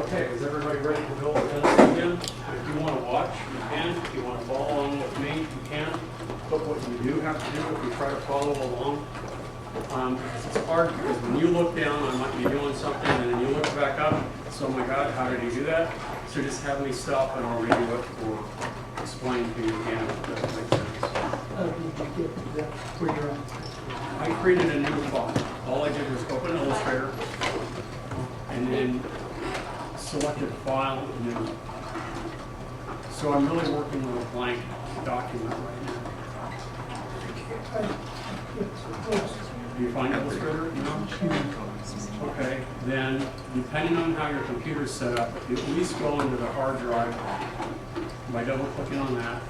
Okay, is everybody ready to build this again? If you want to watch, you can. If you want to follow along with me, you can. But what you do have to do if you try to follow along, it's hard because when you look down, I might be doing something, and then you look back up, so oh my God, how did he do that? So just have me stop and I'll redo it or explain to you again if that makes sense. How did you get to that where you're at? I created a new file. All I did was open Illustrator and then selected File, New. So I'm really working with a blank document right now. Do you find Illustrator? No? Okay, then depending on how your computer's set up, you at least go into the hard drive by double clicking on that.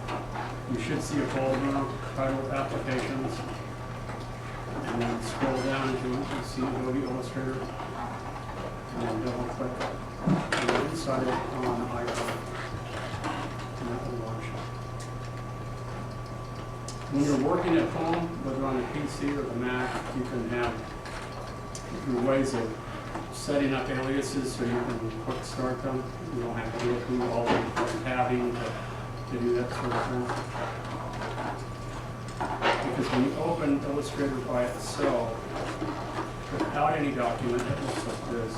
You should see a folder titled Applications. And then scroll down until you see Adobe Illustrator. And then double click and inside it on the icon. And that will launch it. When you're working at home, whether on a PC or the Mac, you can have ways of setting up aliases so you can quick start them. You don't have to go through all the tabbing to do that sort of thing. Because when you open Illustrator by itself, without any document, it looks like this.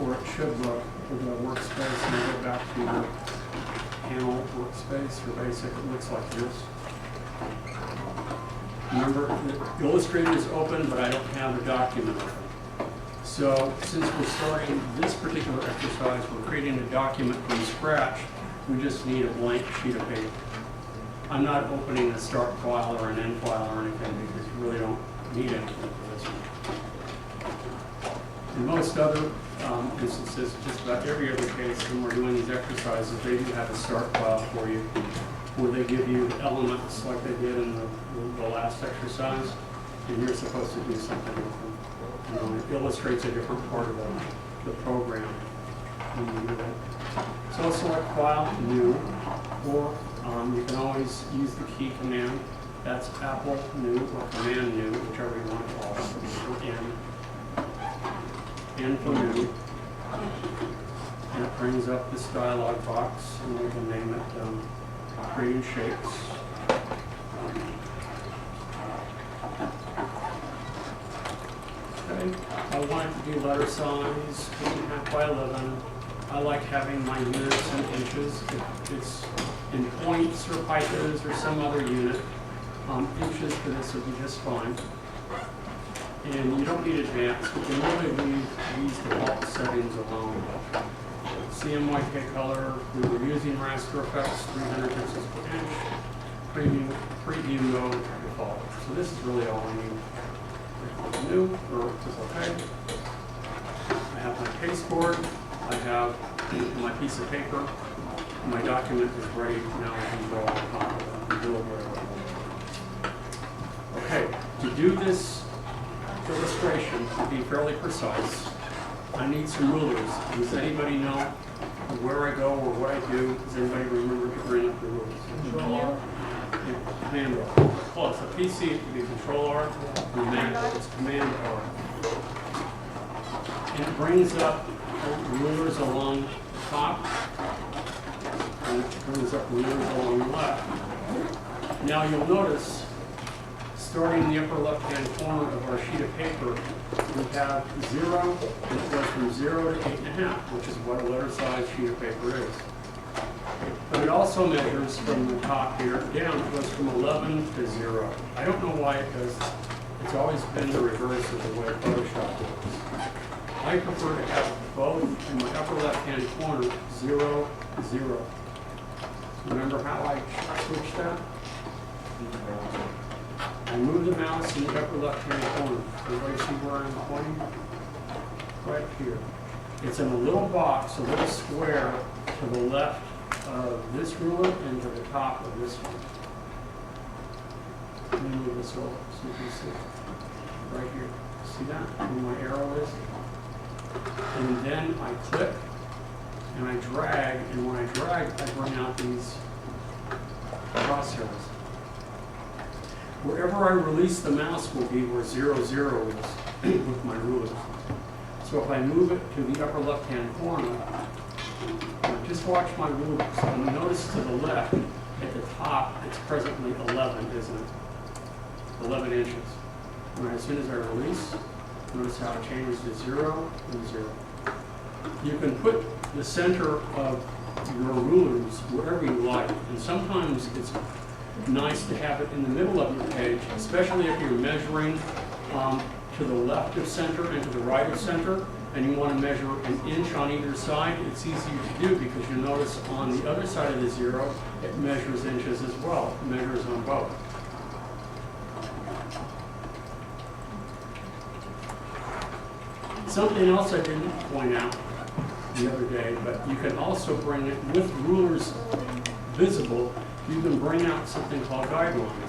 Or it should look with the workspace. And go back to the panel workspace or basic, it looks like this. Remember, the Illustrator is open, but I don't have a document open. So since we're starting this particular exercise, we're creating a document from scratch, we just need a blank sheet of paper. I'm not opening a start file or an end file or anything because you really don't need anything for this one. In most other instances, just about every other case, when we're doing these exercises, they do have a start file for you where they give you elements like they did in the last exercise, and you're supposed to do something with them. You know, it illustrates a different part of the program when you do that. So I'll select File, New, or you can always use the key command. That's Apple New or Command New, whichever you want to call it, or N for New. And it brings up this dialog box, and we can name it Creating Shapes. Okay, I want it to be letter size, 8.5 by 11. I like having my units in inches. If it's in points or pipers or some other unit, inches for this would be just fine. And you don't need advanced. You can really leave these default settings alone. CMYK color, we were using raster effects, 300 pixels per inch. Preview mode default. So this is really all I need. New, or it's okay. I have my pasteboard. I have my piece of paper. My document is ready. Now I can go on top of it and build whatever I want. Okay, to do this illustration, to be fairly precise, I need some rulers. Does anybody know where I go or what I do? Does anybody remember to bring up the rulers? Control R? Command R. Close. A PC it would be Control R. Command R. It's Command R. And it brings up rulers along the top. And it brings up rulers along the left. Now you'll notice, starting in the upper left-hand corner of our sheet of paper, we have 0, and it goes from 0 to 8.5, which is what a letter size sheet of paper is. But it also measures from the top here down. It goes from 11 to 0. I don't know why it does that. It's always been the reverse of the way Photoshop works. I prefer to have both in my upper left-hand corner, 0, 0. Remember how I switched that? I move the mouse in the upper left-hand corner. Everybody see where I'm pointing? Right here. It's in a little box, a little square to the left of this ruler and to the top of this one. Let me move this over so you can see. Right here. See that? Where my arrow is? And then I click and I drag, and when I drag, I bring out these crosshairs. Wherever I release the mouse will be where 0, 0 is with my ruler. So So if I move it to the upper left-hand corner, just watch my rulers. And notice to the left, at the top, it's presently 11, isn't it? 11 inches. All right, as soon as I release, notice how it changes to 0 and 0. You can put the center of your rulers wherever you like, and sometimes it's nice to have it in the middle of your page, especially if you're measuring to the left of center and to the right of center, and you want to measure an inch on either side. It's easier to do because you'll notice on the other side of the 0, it measures inches as well. It measures on both. Something else I didn't point out the other day, but you can also bring it with rulers visible. You can bring out something called guidelines.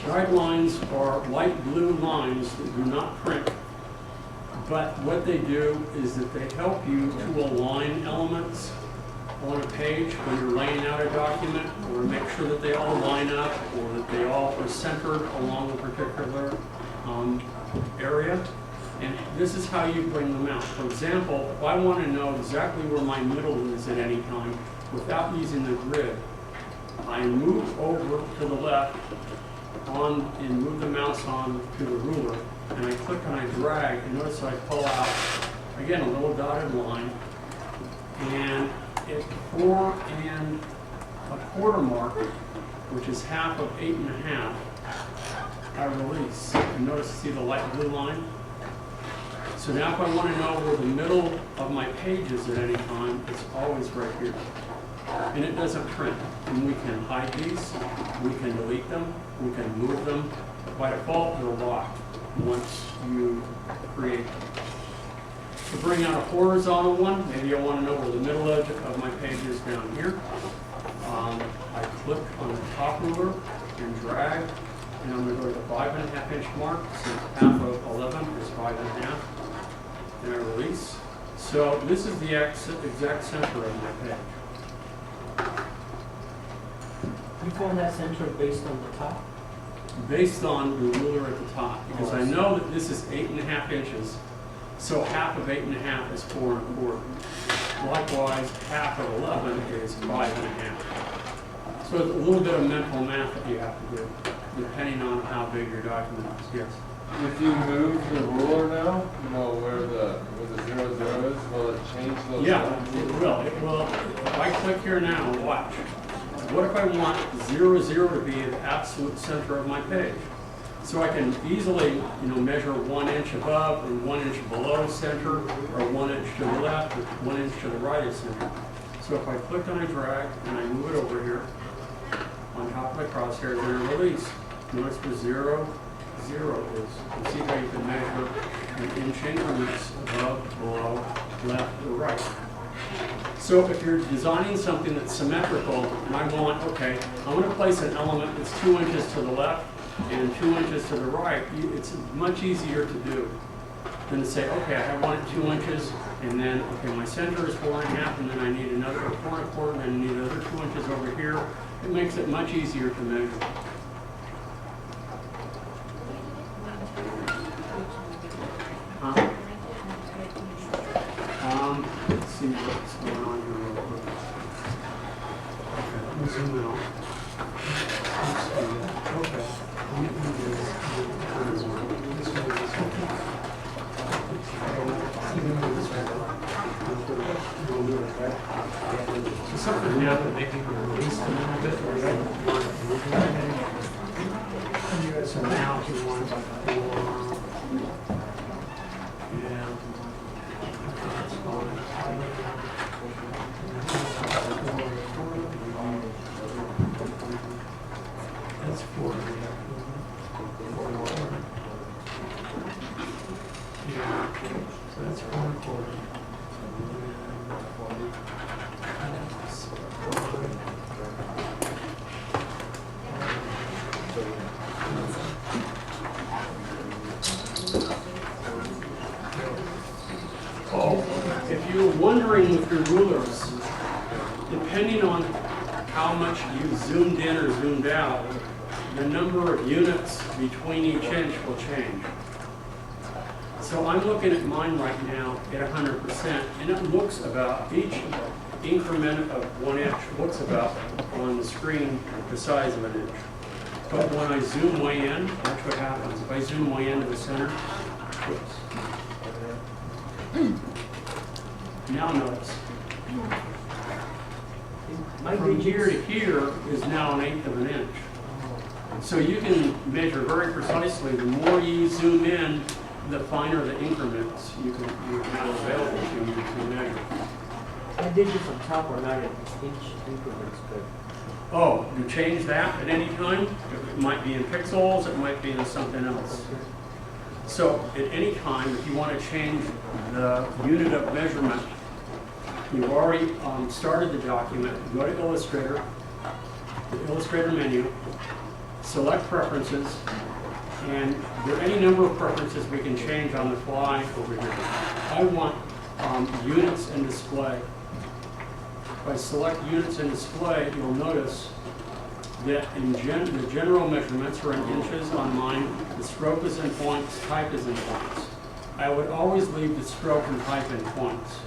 Guidelines are light blue lines that do not print, but what they do is that they help you to align elements on a page when you're laying out a document, or make sure that they all line up, or that they all are centered along a particular area. And this is how you bring them out. For example, if I want to know exactly where my middle is at any time without using the grid, I move over to the left and move the mouse on to the ruler, and I click and I drag, and notice I pull out, again, a little dotted line, and at 4 1/4 mark, which is half of 8 1/2, I release. And notice, see the light blue line? So now if I want to know where the middle of my page is at any time, it's always right here. And it doesn't print. And we can hide these, we can delete them, we can move them. By default, they're locked once you create them. To bring out a horizontal one, maybe I want to know where the middle edge of my page is down here. I click on the top ruler and drag, and I'm going to go to the 5 1/2 inch mark, since half of 11 is 5 1/2. And I release. So this is the exact center of my page. You found that center based on the top? Based on the ruler at the top, because I know that this is 8 1/2 inches, so half of 8 1/2 is 4 1/4. Likewise, half of 11 is 5 1/2. So it's a little bit of mental math that you have to do, depending on how big your document is. Yes? If you move the ruler now, you know, where the 0, 0 is, will it change those Yeah, lines? it will. It will. If I click here now, watch. What if I want 0, 0 to be the absolute center of my page? So I can easily, measure 1 inch above and 1 inch below center, or 1 inch to the left, or 1 inch to the right of center. So if I click and I drag and I move it over here on top of the crosshair, then I release. Notice where 0, 0 is. You see how you can measure in inch increments above, below, left, or right. So if you're designing something that's symmetrical, and I want, okay, I'm going to place an element that's 2 inches to the left and 2 inches to the right, it's much easier to do than to say, okay, I want it 2 inches, and then, okay, my center is 4 1/2, and then I need another 4 1/4, and then I need another 2 inches over here. It makes it much easier to measure. Let's see what's going on here real quick. Okay, let me zoom out. Okay. So something happened, maybe we released a little bit, or so now if you want yeah. That's 4. Yeah. So that's 4 1/4. If you're wondering with your rulers, depending on how much you zoomed in or zoomed out, the number of units between each inch will change. So I'm looking at mine right now at 100%, and it looks about, each increment of 1 inch looks about on the screen the size of an inch. But when I zoom way in, watch what happens. If I zoom way into the center, whoops. Now notice, from here to here is now 1/8 of an inch. So you can measure very precisely. The more you zoom in, the finer the increments you have available to you to measure. I did this on top or not in inch increments, but. Oh, you change that at any time? It might be in pixels, it might be in something else. So at any time, if you want to change the unit of measurement, you've already started the document, go to Illustrator, the Illustrator menu, select Preferences, and there are any number of preferences we can change on the fly over here. I want units and display. If I select units and display, you'll notice that the general measurements are in inches on mine, the stroke is in points, type is in points. I would always leave the stroke and type in points.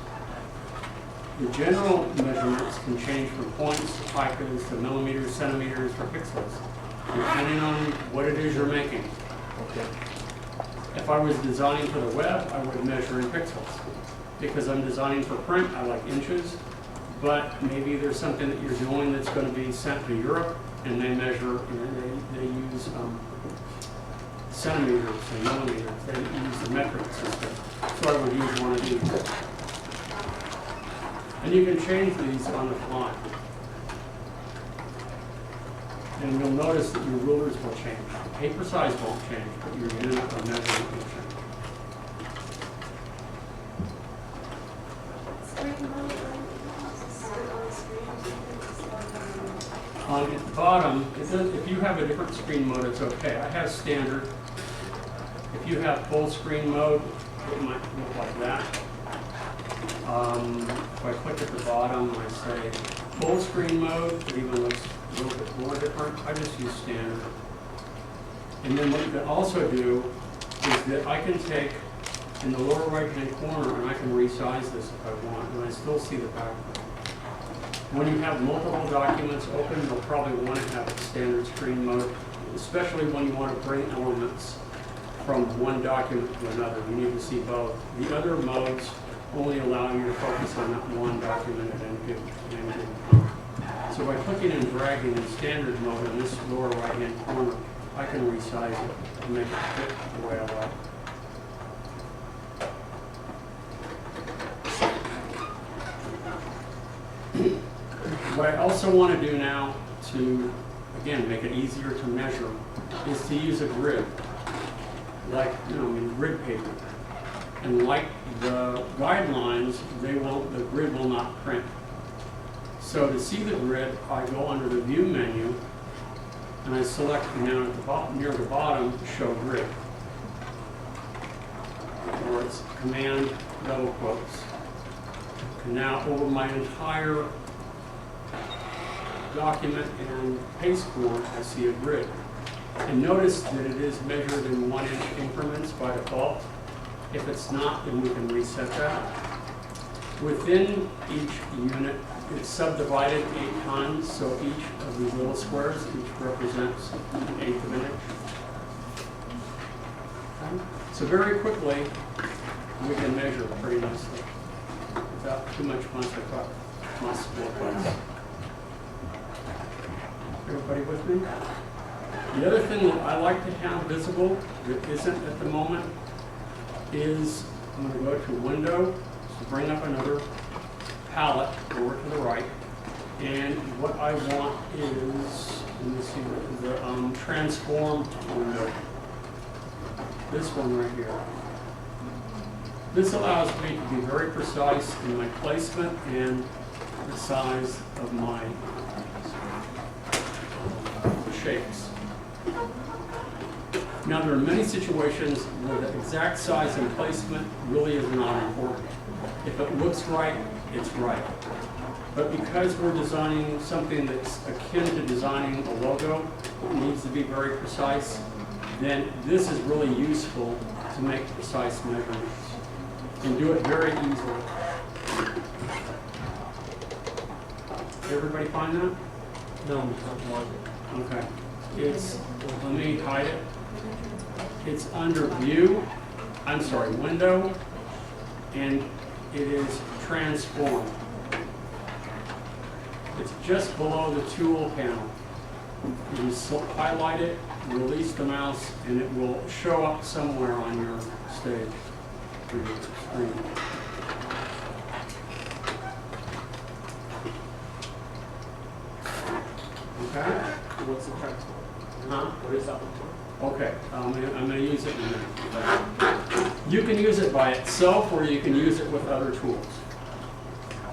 The general measurements can change from points to picas to millimeters, centimeters, or pixels, depending on what it is you're making. Okay. If I was designing for the web, I would measure in pixels. Because I'm designing for print, I like inches, but maybe there's something that you're doing that's going to be sent to Europe, and they measure, they use centimeters and millimeters. They use the metric system. So I would use one of these. And you can change these on the fly. And you'll notice that your rulers will change. The paper size won't change, but your unit of measurement will change. At the bottom, if you have a different screen mode, it's okay. I have standard. If you have full screen mode, it might look like that. If I click at the bottom, I say full screen mode, it even looks a little bit more different. I just use standard. And then what you can also do is that I can take in the lower right-hand corner and I can resize this if I want, and I still see the background. When you have multiple documents open, you'll probably want to have standard screen mode, especially when you want to bring elements from one document to another. You need to see both. The other modes only allow you to focus on that one document at any given time. So by clicking and dragging in standard mode in this lower right-hand corner, I can resize it and make it fit the way I like. What I also want to do now to, again, make it easier to measure is to use a grid, like, grid paper. And like the guidelines, the grid will not print. So to see the grid, I go under the View menu, and I select now at the bottom, near the bottom, Show Grid. Or it's Command double quotes. And now over my entire document and pasteboard, I see a grid. And notice that it is measured in 1 inch increments by default. If it's not, then we can reset that. Within each unit, it's subdivided 8 times, so each of these little squares, each represents 1/8 of an inch. Okay. So very quickly, we can measure pretty nicely without too much muscle. Everybody with me? The other thing that I like to have visible that isn't at the moment is, I'm going to go to Window, so bring up another palette over to the right, and what I want is, let me see, the Transform window. This one right here. This allows me to be very precise in my placement and the size of my shapes. Now, there are many situations where the exact size and placement really is not important. If it looks right, it's right. But because we're designing something that's akin to designing a logo, it needs to be very precise, then this is really useful to make precise measurements and do it very easily. Everybody find that? No, not one. Okay. It's, let me hide it. It's under View, Window, and it is Transform. It's just below the Tool panel. You highlight it, release the mouse, and it will show up somewhere on your stage or your screen. Okay? What's the transform? Huh? What is that one for? Okay, I'm going to use it in a minute. You can use it by itself, or you can use it with other tools.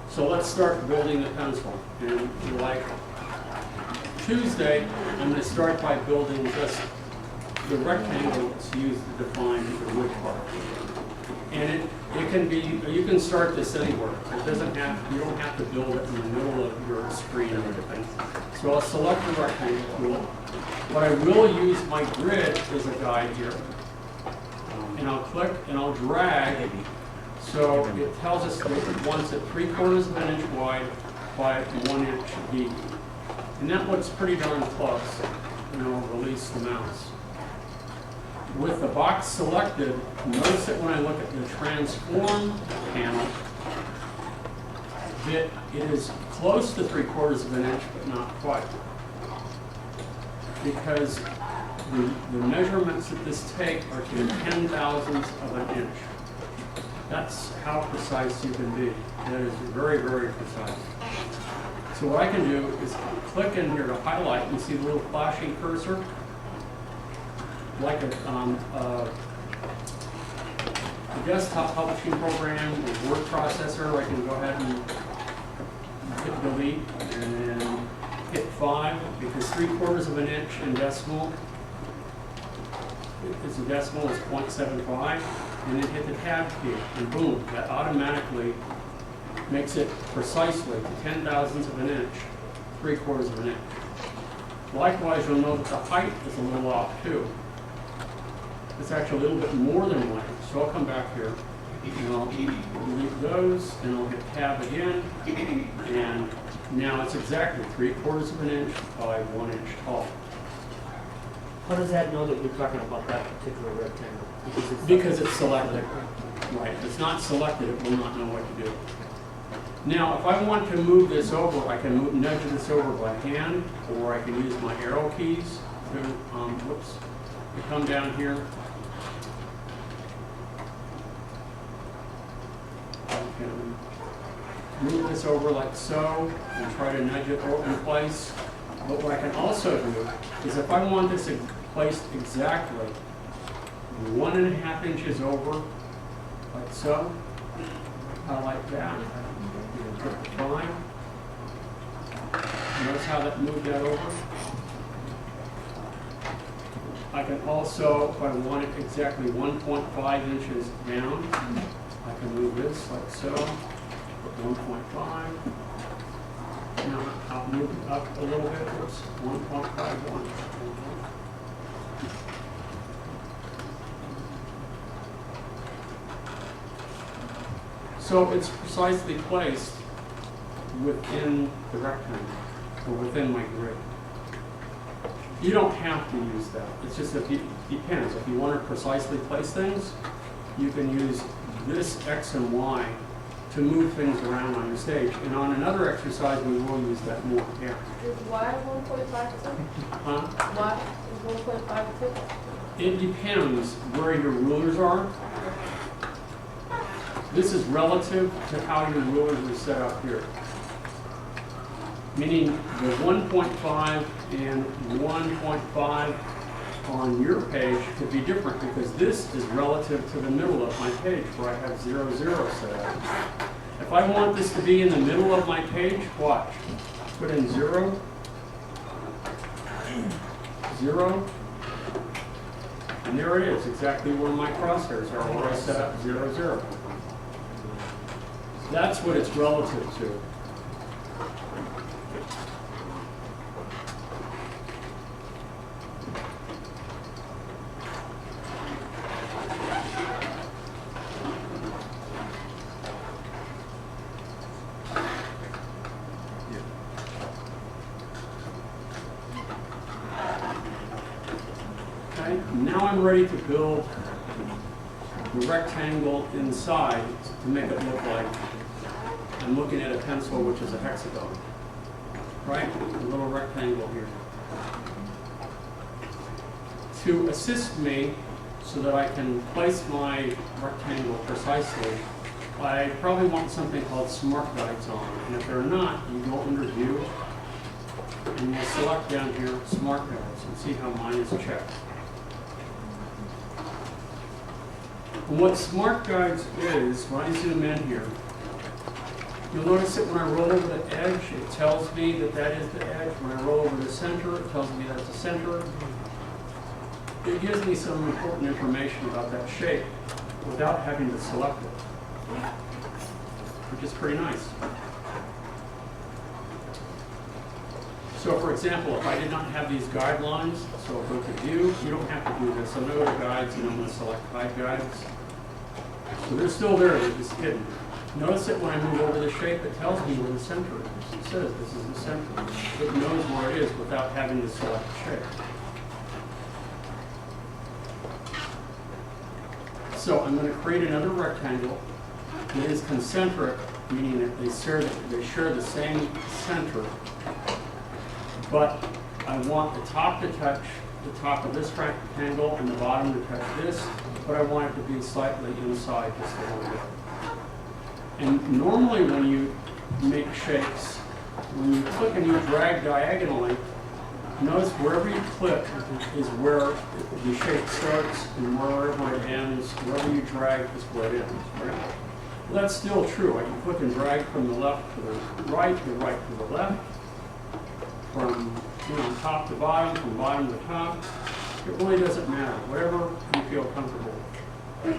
So let's start building the pencil. And like Tuesday, I'm going to start by building just the rectangle that's used to define the wood part. And it can be, you can start this anywhere. It doesn't have, you don't have to build it in the middle of your screen or anything. So I'll select the rectangle tool. What I will use my grid as a guide here. And I'll click and I'll drag. So it tells us that it wants it 3/4 of an inch wide by 1 inch deep. And that looks pretty darn close. And I'll release the mouse. With the box selected, notice that when I look at the Transform panel, that it is close to 3/4 of an inch, but not quite. Because the measurements that this take are to the 10,000ths of an inch. That's how precise you can be. That is very, very precise. So what I can do is click in here to highlight and see the little flashing cursor. Like a desktop publishing program, a word processor, I can go ahead and hit delete and then hit 5, because 3/4 of an inch in decimal, it's a decimal, is 0.75, and then hit the tab key, and boom, that automatically makes it precisely 10,000ths of an inch, 3/4 of an inch. Likewise, you'll note that the height is a little off too. It's actually a little bit more than 1 inch. So I'll come back here and I'll delete those and I'll hit tab again. And now it's exactly 3/4 of an inch by 1 inch tall. How does that know that you're talking about that particular rectangle? Because it's selected. Right. If it's not selected, it will not know what to do. Now, if I want to move this over, I can nudge this over by hand, or I can use my arrow keys to, to come down here. I can move this over like so and try to nudge it in place. But what I can also do is if I want this placed exactly 1.5 inches over, like so, like that, hit the 5. Notice how that moved that over? I can also, if I want it exactly 1.5 inches down, I can move this like so, 1.5. Now I'll move it up a little bit, oops, 1.51. So it's precisely placed within the rectangle, or within my grid. You don't have to use that. It's just that it depends. If you want to precisely place things, you can use this X and Y to move things around on your stage. And on another exercise, we will use that more. Yeah. Is Y 1.52? Huh? Y is 1.52? It depends where your rulers are. This is relative to how your rulers are set up here. Meaning the 1.5 and 1.5 on your page could be different because this is relative to the middle of my page where I have 0, 0 set up. If I want this to be in the middle of my page, watch. Put in 0, 0, and there it is, exactly where my crosshairs are, where I set up 0, 0. That's what it's relative to. now I'm ready to build the rectangle inside to make it look like I'm looking at a pencil, which is a hexagon, right? A little rectangle here. To assist me so that I can place my rectangle precisely, I probably want something called Smart Guides on. And if they're not, you go under View, and you'll select down here Smart Guides and see how mine is checked. And what Smart Guides is, when I zoom in here, you'll notice that when I roll over the edge, it tells me that that is the edge. When I roll over the center, it tells me that's the center. It gives me some important information about that shape without having to select it, which is pretty nice. So for example, if I did not have these guidelines, so I'll go to View, you don't have to do this. I'm going to go to Guides and I'm going to select Hide Guides. So they're still there, they're just hidden. Notice that when I move over the shape, it tells me where the center is. It says this is the center. It knows where it is without having to select the shape. So I'm going to create another rectangle that is concentric, meaning that they share the same center. But I want the top to touch the top of this rectangle and the bottom to touch this, but I want it to be slightly inside just a little bit. And normally when you make shapes, when you click and you drag diagonally, notice wherever you click is where the shape starts, and wherever it ends, wherever you drag is where it ends, right? Well, that's still true. I can click and drag from the left to the right to the left, from top to bottom, from bottom to top. It really doesn't matter, whatever you feel comfortable with.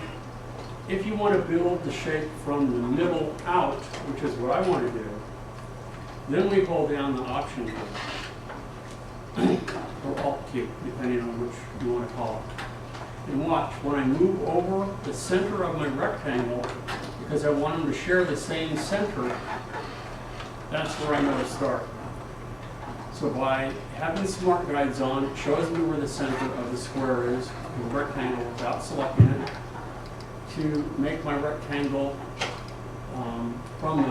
If you want to build the shape from the middle out, which is what I want to do, then we hold down the Option key, or Alt key, depending on which you want to call it. And watch, when I move over the center of my rectangle, because I want them to share the same center, that's where I know to start. So by having Smart Guides on, it shows me where the center of the square is, the rectangle, without selecting it. To make my rectangle from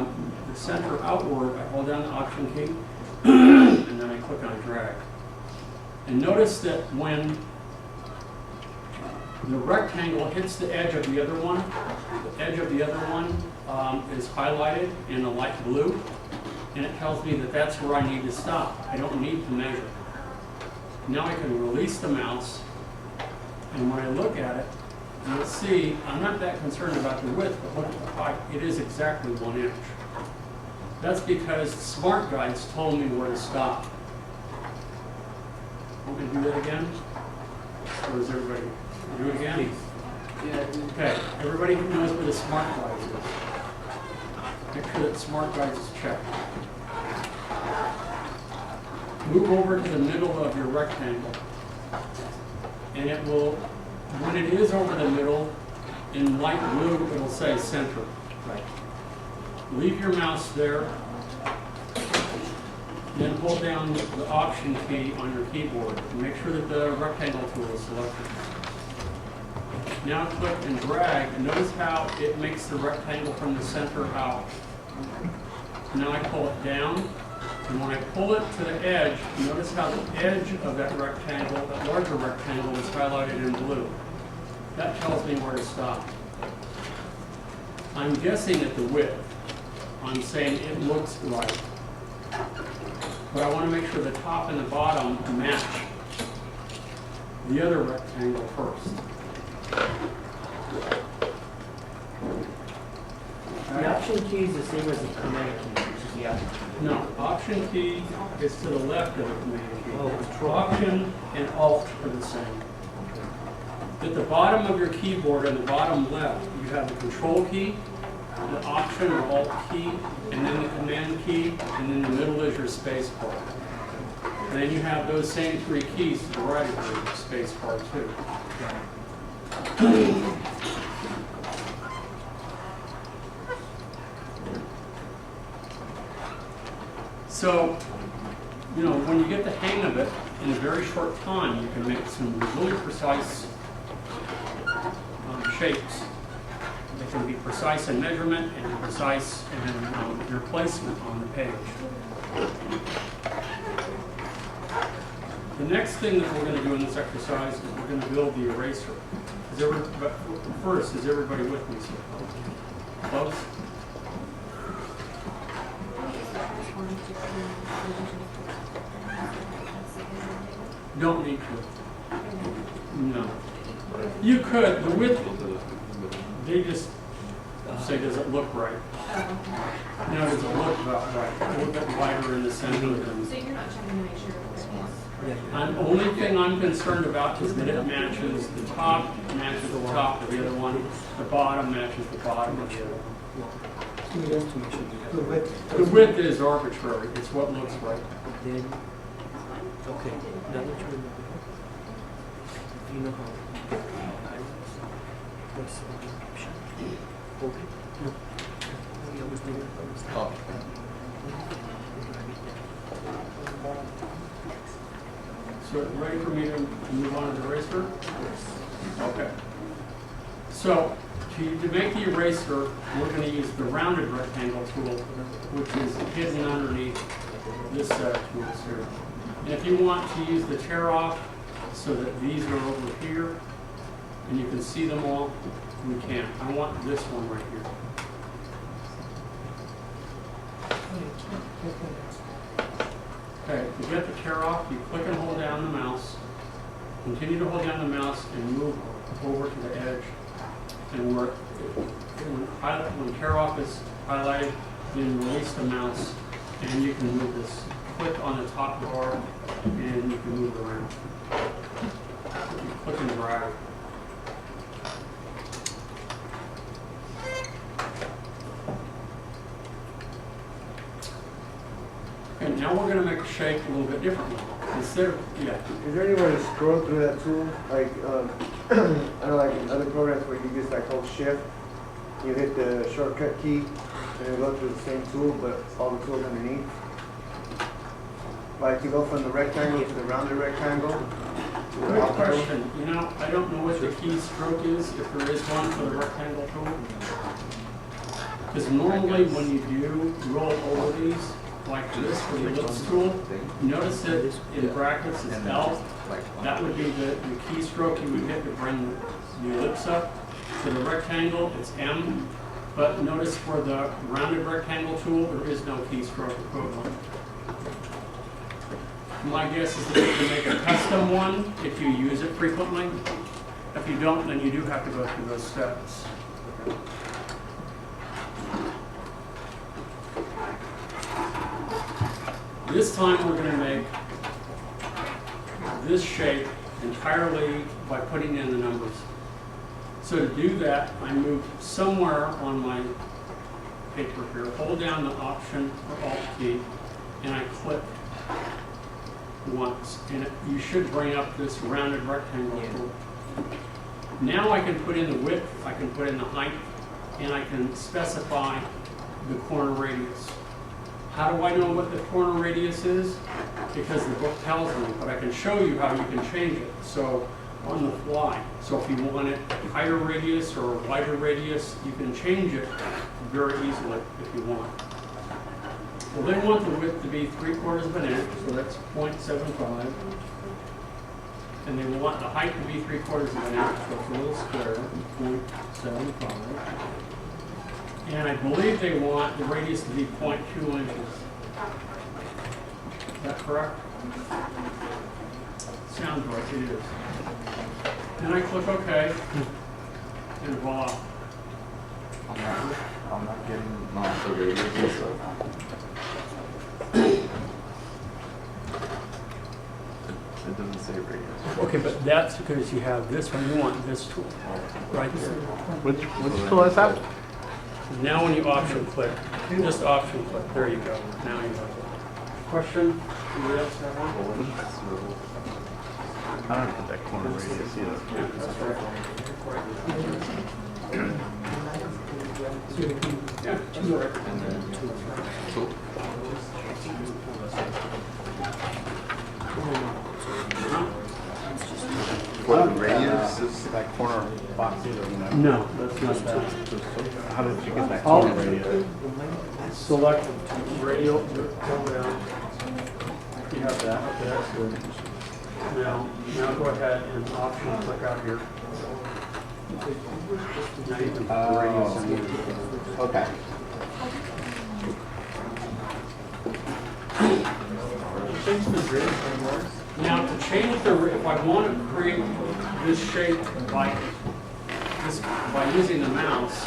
the center outward, I hold down the Option key, and then I click on Drag. And notice that when the rectangle hits the edge of the other one, the edge of the other one is highlighted in a light blue, and it tells me that that's where I need to stop. I don't need to measure. Now I can release the mouse, and when I look at it, you'll see I'm not that concerned about the width, but look at the height. It is exactly 1 inch. That's because Smart Guides told me where to stop. Want me to do that again? Or is everybody? Do it again? Yeah. Okay, everybody who knows where the Smart Guides is, make sure that Smart Guides is checked. Move over to the middle of your rectangle, and it will, when it is over the middle, in light blue, it will say center. Right. Leave your mouse there, then hold down the Option key on your keyboard and make sure that the rectangle tool is selected. Now click and drag, and notice how it makes the rectangle from the center out. Now I pull it down, and when I pull it to the edge, notice how the edge of that rectangle, that larger rectangle, is highlighted in blue. That tells me where to stop. I'm guessing at the width. I'm saying it looks right. But I want to make sure the top and the bottom match the other rectangle first. The Option key is the same as the Command key, which is the Option key. No, Option key is to the left of the Command key. Oh, Control. Option and Alt are the same. At the bottom of your keyboard, on the bottom left, you have the Control key, the Option or Alt key, and then the Command key, and in the middle is your space bar. And then you have those same 3 keys to the right of your space bar too. So, when you get the hang of it, in a very short time, you can make some really precise shapes. They can be precise in measurement and precise in your placement on the page. The next thing that we're going to do in this exercise is we're going to build the eraser. But first, is everybody with me so far? Close? Don't need to. No. You could. The width, they just say, does it look right? No, does it look about right? A little bit wider in the center. So you're not checking to make sure The only thing I'm concerned about is that it matches the top, matches the top of the other one, the bottom matches the bottom of the other one. The width is arbitrary. It's what looks right. Then, okay, now that you remember, you know how what's the option? Okay. No. We always do it. Oh. So ready for me to move on to the eraser? Okay. So to make the eraser, we're going to use the rounded rectangle tool, which is hidden underneath this set of tools here. And if you want to use the tear off so that these are over here and you can see them all, we can. I want this one right here. Okay, to get the tear off, you click and hold down the mouse. Continue to hold down the mouse and move over to the edge. And when tear off is highlighted, then release the mouse and you can move this. Click on the top bar and you can move it around. You click and drag. Okay, now we're going to make a shape a little bit differently. Instead of, yeah. Is there any way to scroll through that tool? Like, I know like in other programs where you just like hold shift, you hit the shortcut key, and you go through the same tool, but all the tools underneath. Like you go from the rectangle to the rounded rectangle. Great question. You know, I don't know what the keystroke is, if there is one for the rectangle tool. Because normally when you do roll over these, like this for the ellipse tool, notice that in brackets is L. That would be the keystroke you would hit to bring the ellipse up. For the rectangle, it's M. But notice for the rounded rectangle tool, there is no keystroke equivalent. My guess is that you can make a custom one if you use it frequently. If you don't, then you do have to go through those steps. This time we're going to make this shape entirely by putting in the numbers. So to do that, I move somewhere on my paper here, hold down the Option or Alt key, and I click once. And you should bring up this rounded rectangle tool. Now I can put in the width, I can put in the height, and I can specify the corner radius. How do I know what the corner radius is? Because the book tells me, but I can show you how you can change it. So on the fly. So if you want it higher radius or wider radius, you can change it very easily if you want. Well, they want the width to be 3/4 of an inch, so that's 0.75. And they will want the height to be 3/4 of an inch, so it's a little square, 0.75. And I believe they want the radius to be 0.2 inches. Is that correct? Sounds right, it is. Then I click OK, and voila. I'm not getting the radius stuff. It doesn't say radius. Okay, but that's because you have this one. You want this tool right there. Which tool is that? Now when you option click, just option click. There you go. Now you have it. Question? Anybody else have one? I don't put that corner radius either. Yeah, that's right. Yeah, that's right. And then tool. what the radius is? That corner box either, you know? No, that's not that. How did you get that I'll corner radius? select radial, pull down. You have that, okay, that's good. Now go ahead and option click out here. Now you can put the radius in. Okay. Change the grid anymore. Now to change the, if I want to create this shape by using the mouse,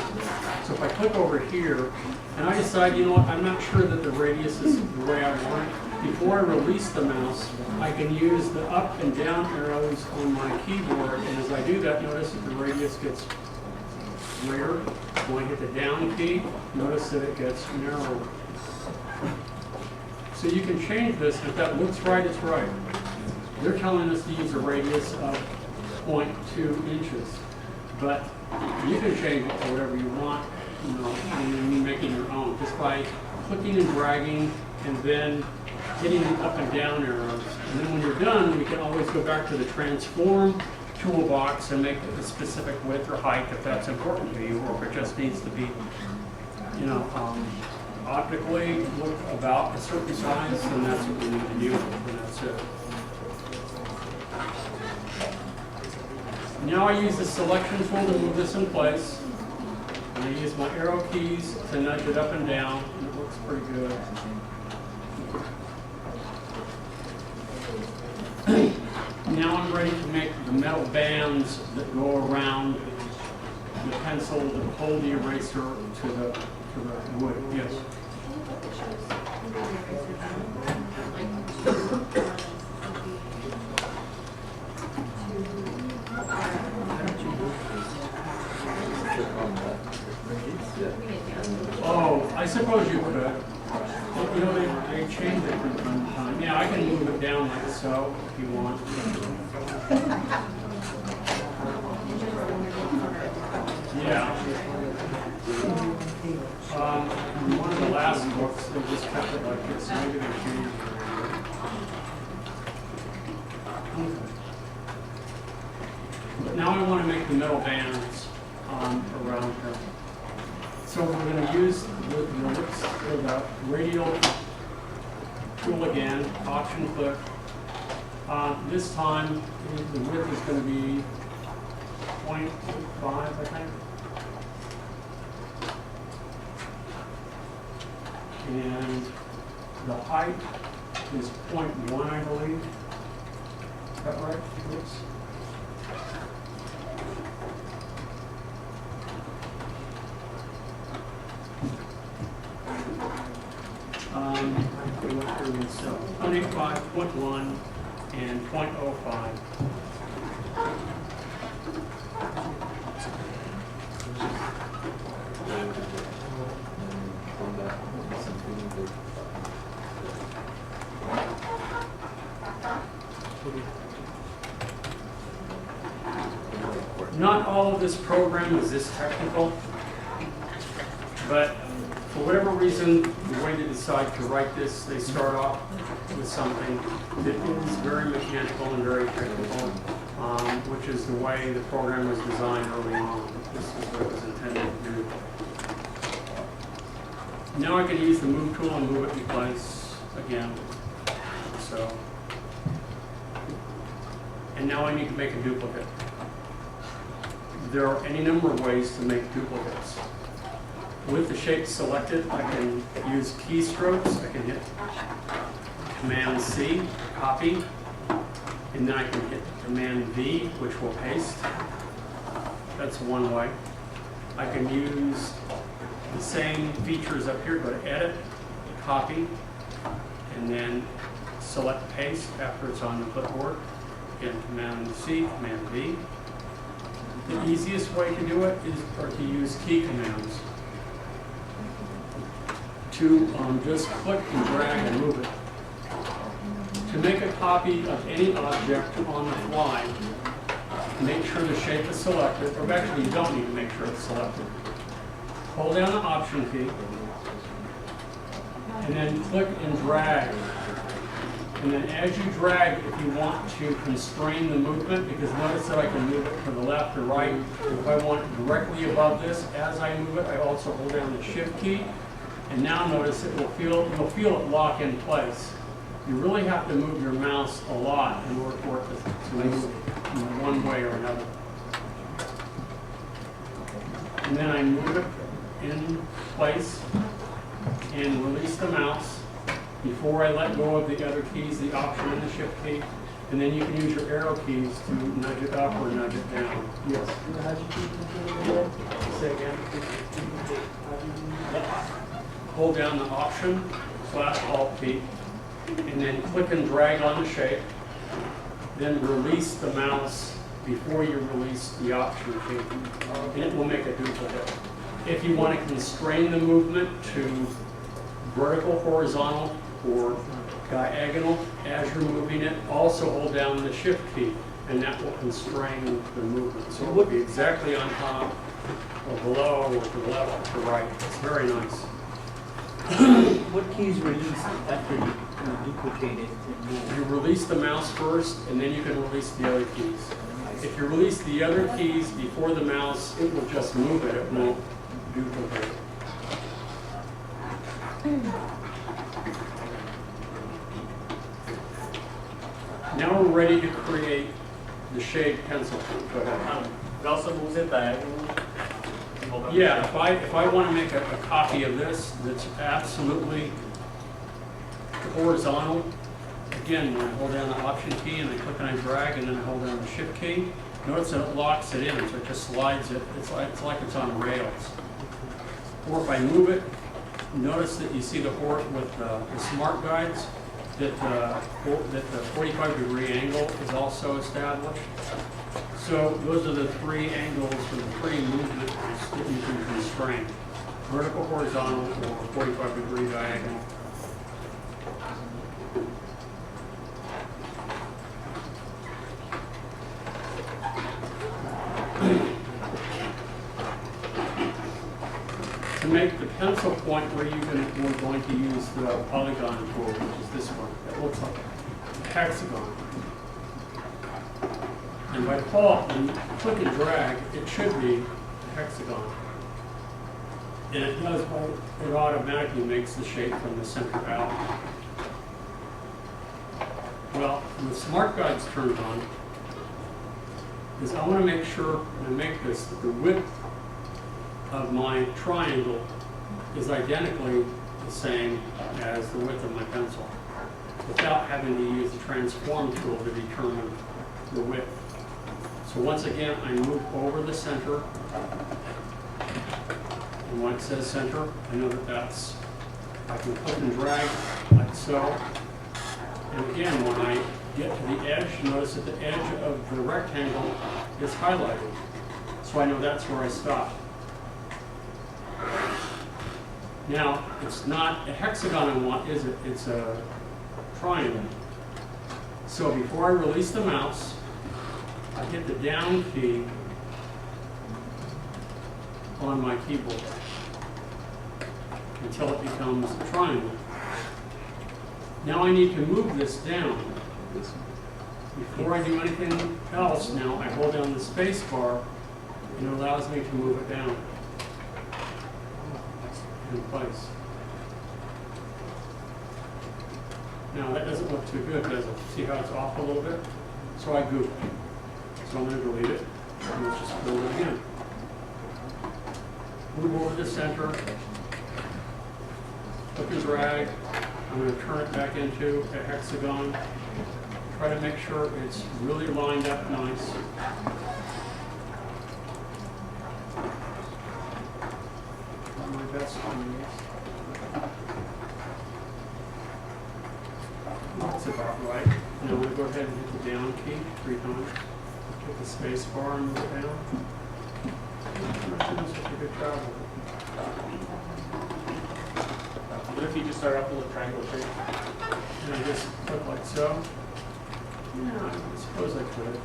so if I click over here and I decide, you know what, I'm not sure that the radius is the way I want it, before I release the mouse, I can use the up and down arrows on my keyboard, and as I do that, notice that the radius gets greater. When I hit the down key, notice that it gets narrower. So you can change this. If that looks right, it's right. They're telling us to use a radius of 0.2 inches, but you can change it to whatever you want, you know, and then you're making your own just by clicking and dragging and then hitting the up and down arrows. And then when you're done, we can always go back to the transform toolbox and make it a specific width or height if that's important to you, or if it just needs to be, you know, optically look about a certain size, then that's what we need to do, and that's it. Now I use the selection tool to move this in place. And I use my arrow keys to nudge it up and down, and it looks pretty good. Now I'm ready to make the metal bands that go around the pencil that hold the eraser to the wood. Yes. Oh, I suppose you could. You know, they change it from time to time. Yeah, I can move it down like so if you want. Yeah. In one of the last books, they just kept it like this. Maybe they changed it. But now I want to make the metal bands around here. So we're going to use the radial tool again, option click. This time the width is going to be 0.5, I think. And the height is 0.1, I believe. Is that right? Oops. We went through this, so 0.85, 0.1, and 0.05. Not all of this program is this technical, but for whatever reason, the way they decide to write this, they start off with something that is very mechanical and very technical, which is the way the program was designed early on. This is what it was intended to do. Now I can use the move tool and move it in place again. So, and now I need to make a duplicate. There are any number of ways to make duplicates. With the shape selected, I can use keystrokes. I can hit Command C, copy, and then I can hit Command V, which will paste. That's one way. I can use the same features up here, go to Edit, copy, and then select Paste after it's on the clipboard. Again, Command C, Command V. The easiest way to do it is to use key commands. To just click and drag and move it. To make a copy of any object on the fly, make sure the shape is selected, or actually you don't need to make sure it's selected. Hold down the Option key, and then click and drag And then as you drag, if you want to constrain the movement, because notice that I can move it to the left or right. If I want it directly above this, as I move it, I also hold down the shift key. And now notice you'll feel it lock in place. You really have to move your mouse a lot in order for it to move in one way or another. And then I move it in place and release the mouse before I let go of the other keys, the Option and the Shift key. And then you can use your arrow keys to nudge it up or nudge it down. Yes? Say again. Hold down the Option / Alt key, and then click and drag on the shape. Then release the mouse before you release the Option key, and it will make a duplicate. If you want to constrain the movement to vertical, horizontal, or diagonal as you're moving it, also hold down the Shift key, and that will constrain the movement. So it will be exactly on top, or below, or to the left, or to the right. It's very nice. What keys release after you duplicate it? You release the mouse first, and then you can release the other keys. If you release the other keys before the mouse, it will just move it. It won't duplicate it. Now we're ready to create the shade pencil. Go ahead. It also moves it diagonally. Yeah, if I want to make a copy of this that's absolutely horizontal, again, when I hold down the Option key and I click and I drag and then I hold down the Shift key, notice that it locks it in, so it just slides it. It's like it's on rails. Or if I move it, notice that you see the port with the smart guides, that the 45-degree angle is also established. So those are the three angles for the three movements that you can constrain: vertical, horizontal, or 45-degree diagonal. To make the pencil point where we're going to use the polygon tool, which is this one. It looks like a hexagon. And by default, when you click and drag, it should be a hexagon. And it does, it automatically makes the shape from the center out. Well, when the smart guide's turned on, is I want to make sure when I make this that the width of my triangle is identically the same as the width of my pencil, without having to use the transform tool to determine the width. So once again, I move over the center, and when it says center, I know that I can click and drag like so. And again, when I get to the edge, notice that the edge of the rectangle is highlighted. So I know that's where I stop. Now, it's not a hexagon I want, is it? It's a triangle. So before I release the mouse, I hit the down key on my keyboard until it becomes a triangle. Now I need to move this down. Before I do anything else now, I hold down the space bar and it allows me to move it down in place. Now that doesn't look too good, does it? See how it's off a little bit? So I goof. So I'm going to delete it, and let's just build it again. Move over the center, click and drag. I'm going to turn it back into a hexagon. Try to make sure it's really lined up nice. Do my best on these. That's about right. Now we'll go ahead and hit the down key 3 times. Hit the space bar and move it down. I'm not doing such a good job of it. What if you just start off with a triangle shape? And I just click like so. Yeah, I suppose I could.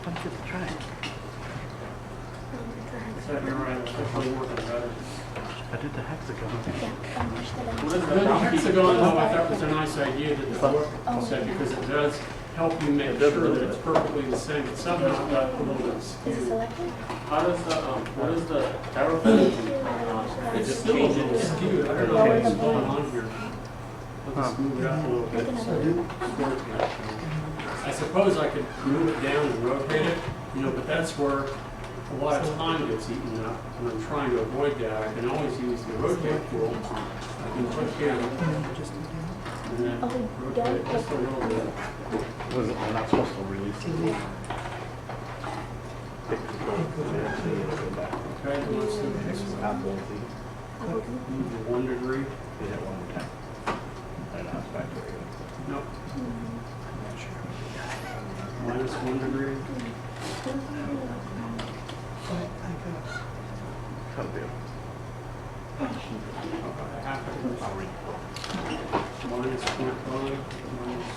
Let's get the triangle. Is that your right? Especially working better. I did the hexagon. What is The hexagon, though, I thought was a nice idea that the book Oh. said, because it does help you make sure that it's perfectly the same, but somehow it got a little bit Is it skewed. selected? How does the, what is the arrow button? It's still a little skewed, I don't know what's going on here. Let's move it up a little bit. I suppose I could move it down and rotate it, you know, but that's where a lot of time gets eaten up, and I'm trying to avoid that. I can always use the rotate tool. I can click here, and then rotate it just a little bit. Was it, we're not supposed to release it? Okay, then let's do this one. Move to 1 degree. Yeah, 1 more time. And now it's back to it. Nope. Minus 1 degree. That'll be Okay, half a degree. I'll read. Minus 0.5. Minus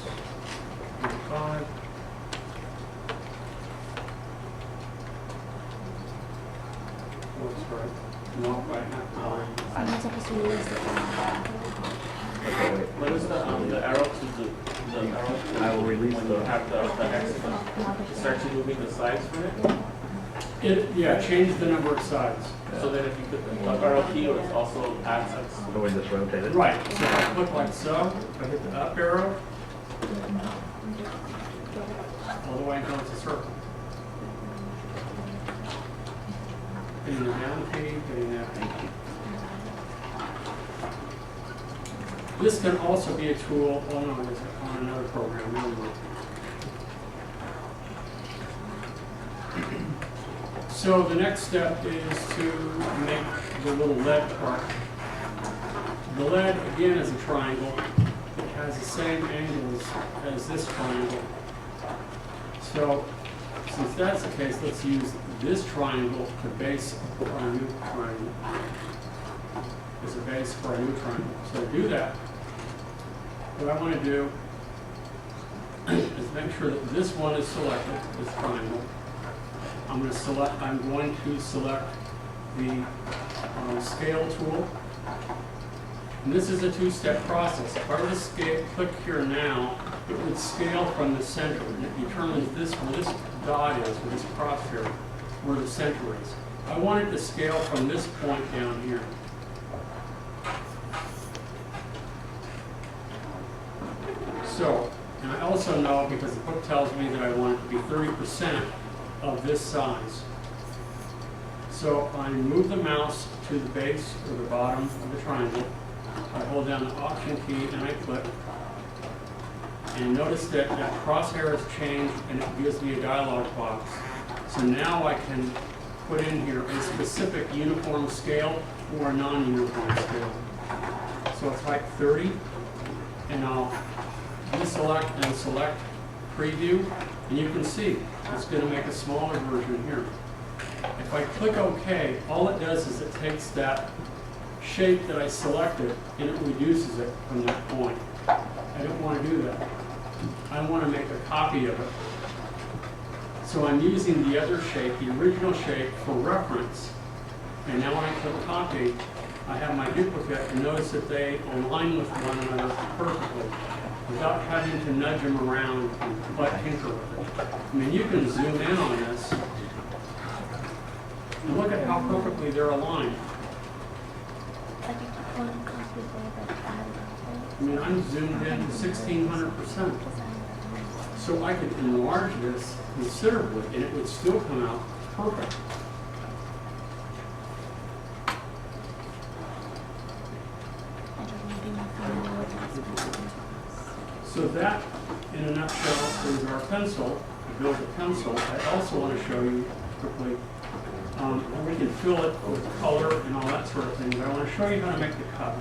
0.5. Looks right. No, I have to. I'm not supposed to release it. Okay, wait. What is the arrow to the arrow? I will release when the- you have the hexagon. It starts moving the sides for it, Yeah, change the number of sides. so that if you put the arrow key, it also accents. So we just rotate it? Right, so if I click like so, if I hit the up arrow, all the way until it's a circle. Getting the down key, getting that. This can also be a tool, oh no, it's on another program, never mind. So the next step is to make the little lead part. The lead, again, is a triangle. It has the same angles as this triangle. So, since that's the case, let's use this triangle to base our new triangle. As a base for our new triangle. So to do that, what I want to do is make sure that this one is selected, this triangle. I'm going to select the scale tool. And this is a two-step process. If I were to click here now, it would scale from the center, and it determines this where this dot is, where this crosshair, where the center is. I want it to scale from this point down here. So, and I also know, because the book tells me that I want it to be 30% of this size. So I move the mouse to the base or the bottom of the triangle. I hold down the Option key and I click. And notice that that crosshair has changed and it gives me a dialog box. So now I can put in here a specific uniform scale or a non-uniform scale. So it's like 30, and I'll deselect and select preview, and you can see it's going to make a smaller version here. If I click OK, all it does is it takes that shape that I selected and it reduces it from that point. I don't want to do that. I want to make a copy of it. So I'm using the other shape, the original shape, for reference. And now when I click copy, I have my duplicate, and notice that they align with one another perfectly without having to nudge them around and tinker with it. I mean, you can zoom in on this and look at how perfectly they're aligned. I mean, I'm zoomed in 1,600%. So I could enlarge this considerably and it would still come out perfect. So that, in a nutshell, is our pencil, to build a pencil. I also want to show you quickly, we can fill it with color and all that sort of thing, but I want to show you how to make the cup.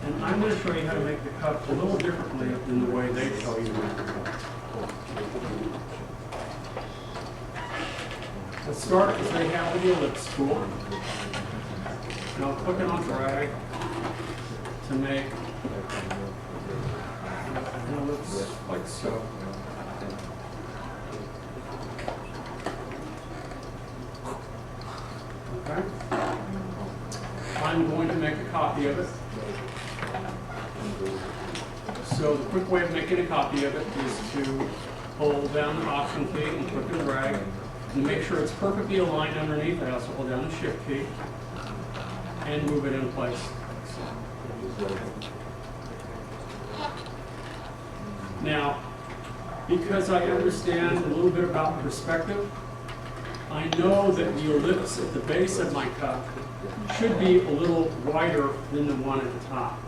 And I'm going to show you how to make the cup a little differently than the way they show you to make the cup. Let's start as they have with the ellipse tool. And I'll click and I'll drag to make an ellipse like so. I'm going to make a copy of it. So the quick way of making a copy of it is to hold down the Option key and click and drag. And make sure it's perfectly aligned underneath. I also hold down the Shift key and move it in place. Now, because I understand a little bit about perspective, I know that the ellipse at the base of my cup should be a little wider than the one at the top.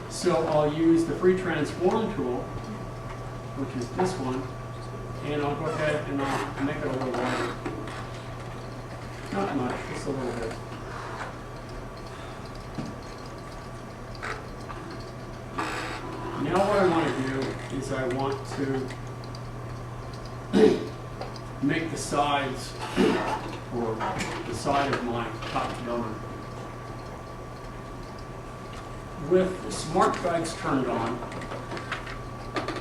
So I'll use the free transform tool, which is this one, and I'll go ahead and I'll make it a little wider. Not much, just a little bit. Now what I want to do is I want to make the sides, or the side of my top donor. With Smart Guides turned on,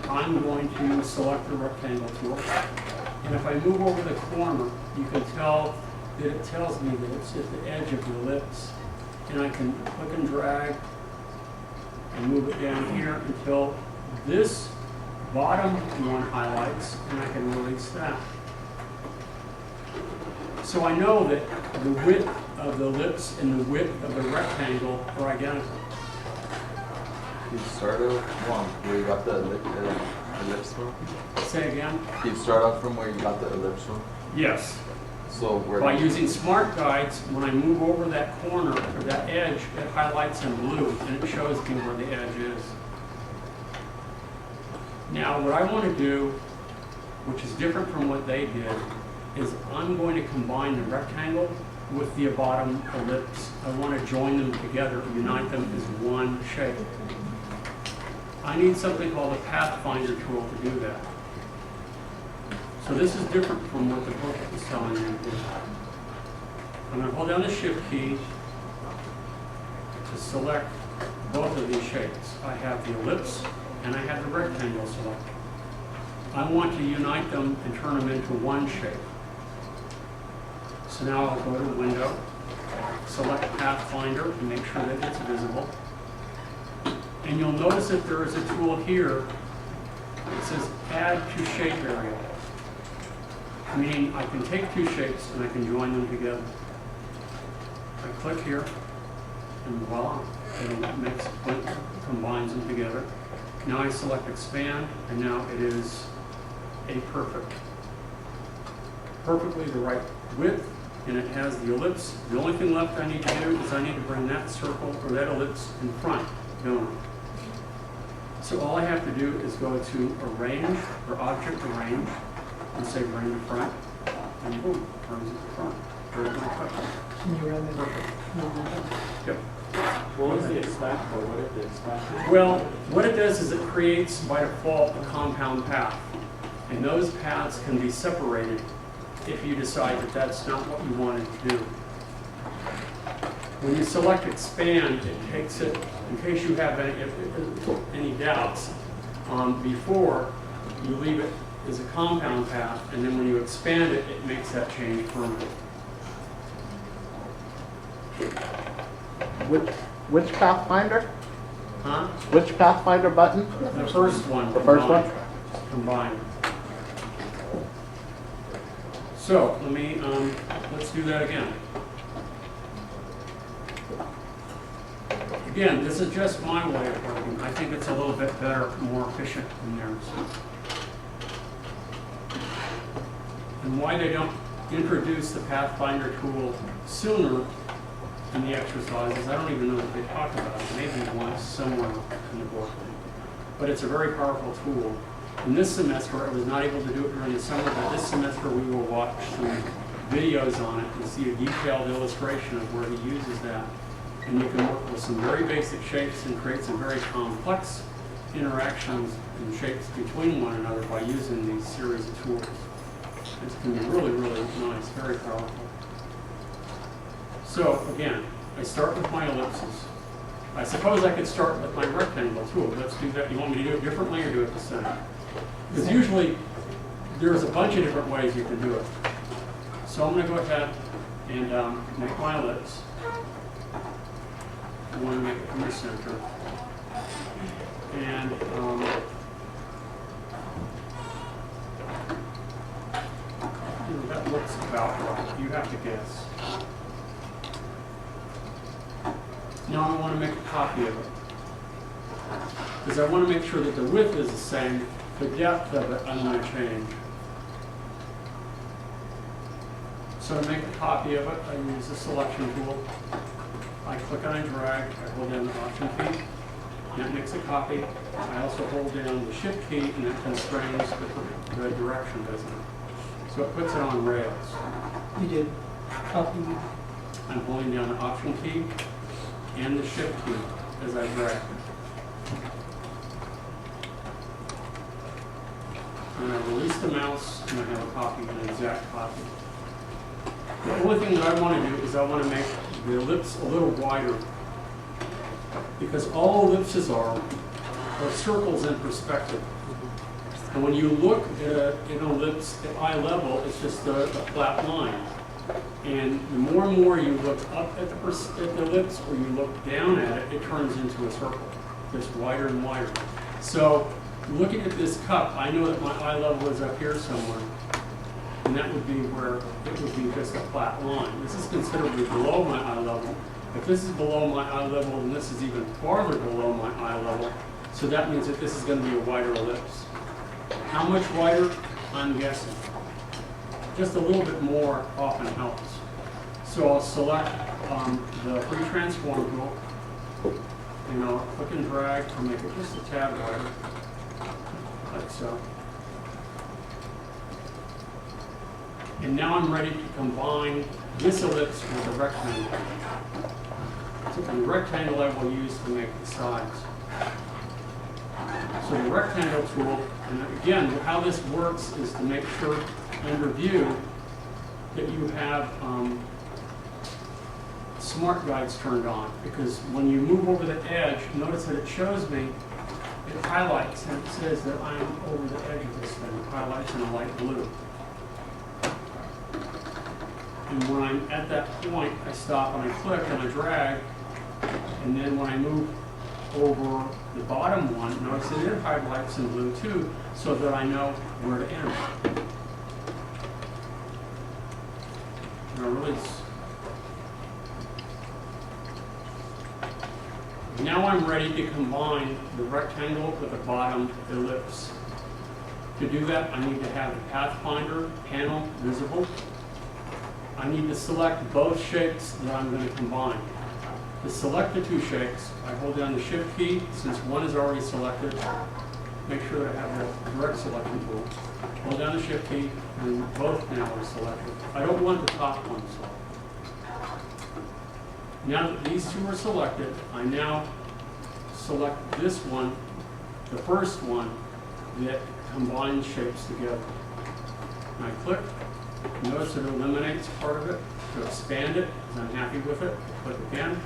I'm going to select the rectangle tool. And if I move over the corner, you can tell that it tells me that it's at the edge of the ellipse. And I can click and drag and move it down here until this bottom one highlights, and I can release that. So I know that the width of the ellipse and the width of the rectangle are identical. You start off one where you got the ellipse from? Say again? You start off from where you got the ellipse from? Yes. So where By using Smart Guides, when I move over that corner or that edge, it highlights in blue and it shows me where the edge is. Now what I want to do, which is different from what they did, is I'm going to combine the rectangle with the bottom ellipse. I want to join them together, unite them as one shape. I need something called a Pathfinder tool to do that. So this is different from what the book is telling me to do. I'm going to hold down the Shift key to select both of these shapes. I have the ellipse and I have the rectangle selected. I want to unite them and turn them into one shape. So now I'll go to Window, select Pathfinder and make sure that it's visible. And you'll notice that there is a tool here that says Add to Shape Area. Meaning I can take two shapes and I can join them together. I click here and voila, it combines them together. Now I select Expand and now it is a perfectly the right width, and it has the ellipse. The only thing left I need to do is I need to bring that circle or that ellipse in front. So all I have to do is go to Arrange or Object Arrange and say bring to front, and boom, brings it to front. There's my cut. Can you run that? Perfect. Yep. What was the expect for? What did the expect? Well, what it does is it creates by default a compound path. And those paths can be separated if you decide that that's not what you wanted to do. When you select Expand, it takes it, in case you have any doubts, before you leave it as a compound path, and then when you expand it, it makes that change permanent. Which Pathfinder? Huh? Which Pathfinder button? The first one. The first one? Combined. So, let's do that again. Again, this is just my way of working. I think it's a little bit better, more efficient than theirs. And why they don't introduce the Pathfinder tool sooner in the exercises, I don't even know if they talk about it. Maybe once somewhere in the book. But it's a very powerful tool. In this semester, I was not able to do it during the summer, but this semester we will watch some videos on it and see a detailed illustration of where he uses that. And you can work with some very basic shapes and create some very complex interactions and shapes between one another by using these series of tools. It's going to be really, really nice, very powerful. So again, I start with my ellipses. I suppose I could start with my rectangle tool. Let's do that. You want me to do it differently or do it the same? Because usually there's a bunch of different ways you can do it. So I'm going to go ahead and make my ellipse. I want to make it in the center. And that looks about right. You have to guess. Now I want to make a copy of it, because I want to make sure that the width is the same. The depth of it I'm going to change. So to make a copy of it, I use the selection tool. I click and I drag. I hold down the Option key, and it makes a copy. I also hold down the Shift key, and it constrains the direction, doesn't it? So it puts it on rails. You did copy. I'm holding down the Option key and the Shift key as I drag. And I release the mouse, and I have a copy, an exact copy. The only thing that I want to do is I want to make the ellipse a little wider, because all ellipses are circles in perspective. And when you look at an ellipse at eye level, it's just a flat line. And the more and more you look up at the ellipse, or you look down at it, it turns into a circle. It gets wider and wider. So looking at this cup, I know that my eye level is up here somewhere. And that would be where it would be just a flat line. This is considerably below my eye level. If this is below my eye level, then this is even farther below my eye level. So that means that this is going to be a wider ellipse. How much wider? I'm guessing. Just a little bit more often helps. So I'll select the free transform tool, and I'll click and drag to make it just a tad wider, like so. And now I'm ready to combine this ellipse with a rectangle. So the rectangle I will use to make the sides. So the rectangle tool, and again, how this works is to make sure under view that you have smart guides turned on, because when you move over the edge, notice that it shows me, it highlights, and it says that I'm over the edge of this thing. It highlights in a light blue. And when I'm at that point, I stop and I click and I drag, and then when I move over the bottom one, notice that it highlights in blue too, so that I know where to end. And I release. Now I'm ready to combine the rectangle with the bottom ellipse. To do that, I need to have the Pathfinder panel visible. I need to select both shapes that I'm going to combine. To select the two shapes, I hold down the Shift key. Since one is already selected, make sure that I have the direct selection tool. Hold down the Shift key, and both now are selected. I don't want the top one selected. Now that these two are selected, I now select this one, the first one, that combines shapes together. And I click. Notice it eliminates part of it. To expand it, because I'm happy with it, click again,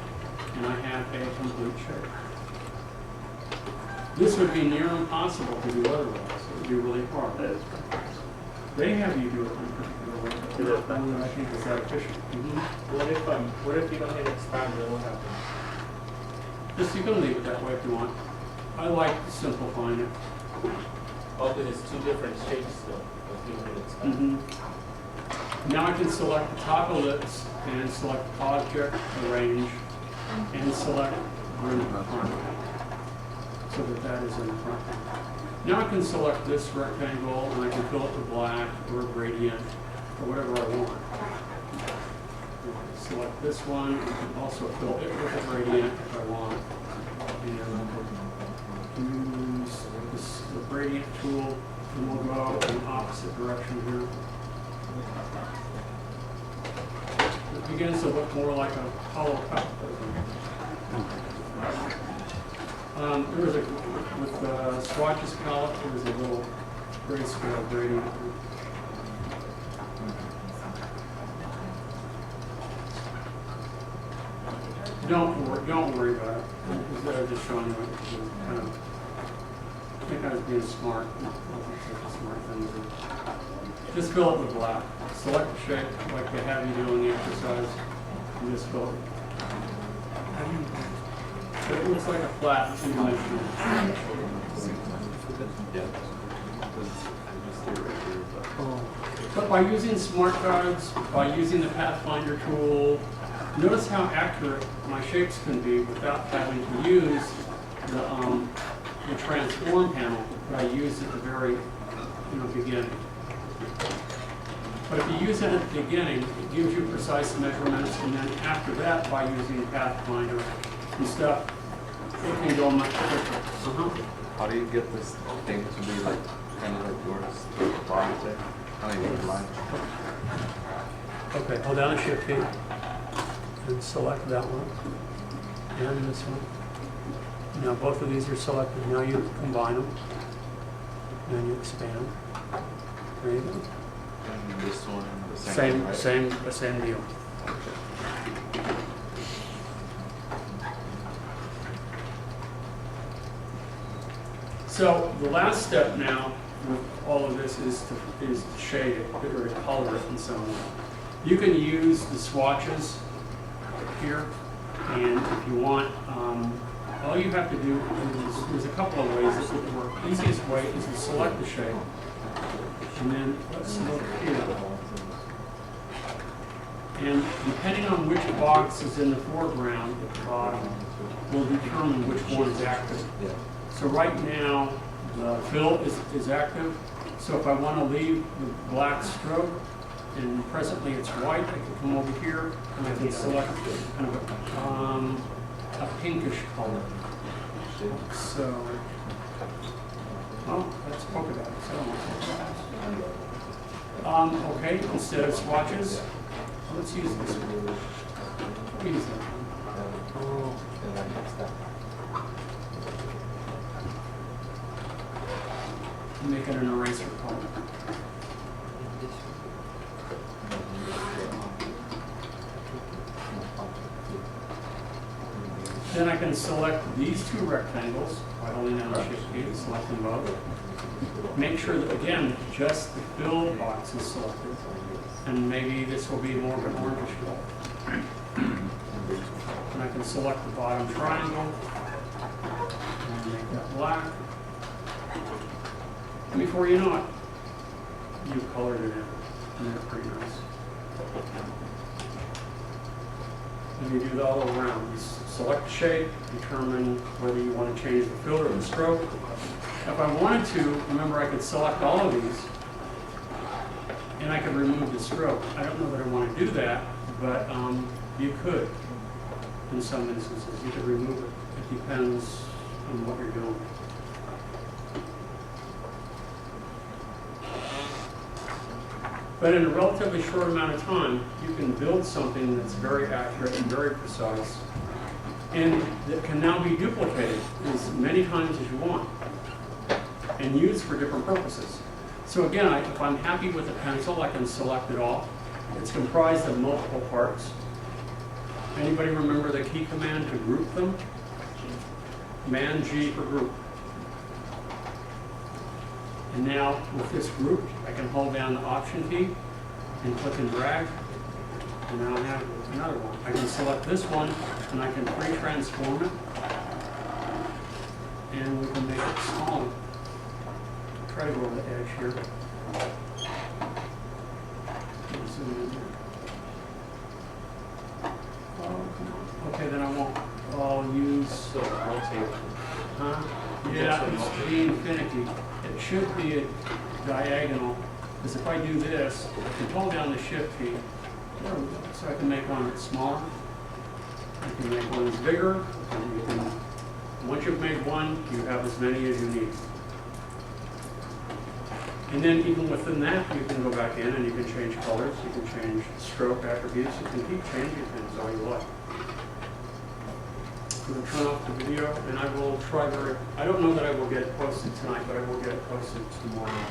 and I have a complete shape. This would be near impossible to do otherwise. It would be really hard. They have you do it in a particular way. I think it's that efficient. What if you don't hit expand, then what happens? Just you can leave it that way if you want. I like simplifying it. Oh, because it's two different shapes still. If you don't hit expand. Now I can select the top ellipse and select object, arrange, and select bring to front, so that that is in the front. Now I can select this rectangle, and I can fill it with black or a gradient or whatever I want. Select this one, and I can also fill it with a gradient if I want. And use the gradient tool, and we'll go in the opposite direction here. It begins to look more like a hollow cup. There was with the swatches palette, there was a little grayscale gradient. Don't worry about it. I'm just showing you kind of, I think I was being smart. I don't think such a smart thing to do. Just fill it with black. Select the shape like they have you do in the exercise, and just fill it. So it looks like a flat two-dimensional. But by using smart guides, by using the Pathfinder tool, notice how accurate my shapes can be without having to use the transform panel that I used at the very beginning. But if you use it at the beginning, it gives you precise measurements, and then after that, by using Pathfinder and stuff, it can go much quicker. How do you get this thing to be like kind of like yours, the bottom there? I don't even line. Okay, hold down the shift key and select that one and this one. Now both of these are selected. Now you combine them and you expand. There you go. And this one, the same, right? Same deal. So the last step now with all of this is to shade it or to color it in some way. You can use the swatches here, and if you want, all you have to do is, there's a couple of ways this would work. The easiest way is to select the shade, and then let's look here. And depending on which box is in the foreground at the bottom, will determine which one is active. Yeah. So right now, the fill is active. So if I want to leave the black stroke, and presently it's white, I can come over here and I can select kind of a pinkish color. So, oh, that's polka dots. I don't want polka dots. Okay, instead of swatches, let's use this one. Use that one. Make it an eraser color. Then I can select these two rectangles by holding down the shift key and selecting both. Make sure that, again, just the fill box is selected. And maybe this will be more of an orangish color. And I can select the bottom triangle and make that black. And before you know it, you've colored it in. And they're pretty nice. And you do that all around. You select the shape, determine whether you want to change the fill or the stroke. If I wanted to, remember I could select all of these and I could remove the stroke. I don't know that I want to do that, but you could in some instances. You could remove it. It depends on what you're doing. But in a relatively short amount of time, you can build something that's very accurate and very precise, and that can now be duplicated as many times as you want, and used for different purposes. So again, if I'm happy with the pencil, I can select it all. It's comprised of multiple parts. Anybody remember the key command to group them? Command G for group. And now, with this group, I can hold down the Option key and click and drag. And now I have another one. I can select this one, and I can pre-transform it. And we can make it smaller. Try to go over the edge here. Zoom in here. Oh, come on. Okay, then I won't. I'll use. So rotate. Huh? Yeah, it's being finicky. It should be a diagonal, because if I do this, I can hold down the shift key, so I can make one that's smaller. I can make one that's bigger, and you can, once you've made one, you have as many as you need. And then even within that, you can go back in and you can change colors, you can change stroke attributes, you can keep changing things all you like. I'm going to turn off the video, and I will try I don't know that I will get it posted tonight, but I will get it posted tomorrow.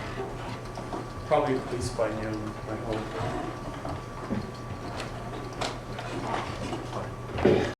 Probably at least by noon, I hope.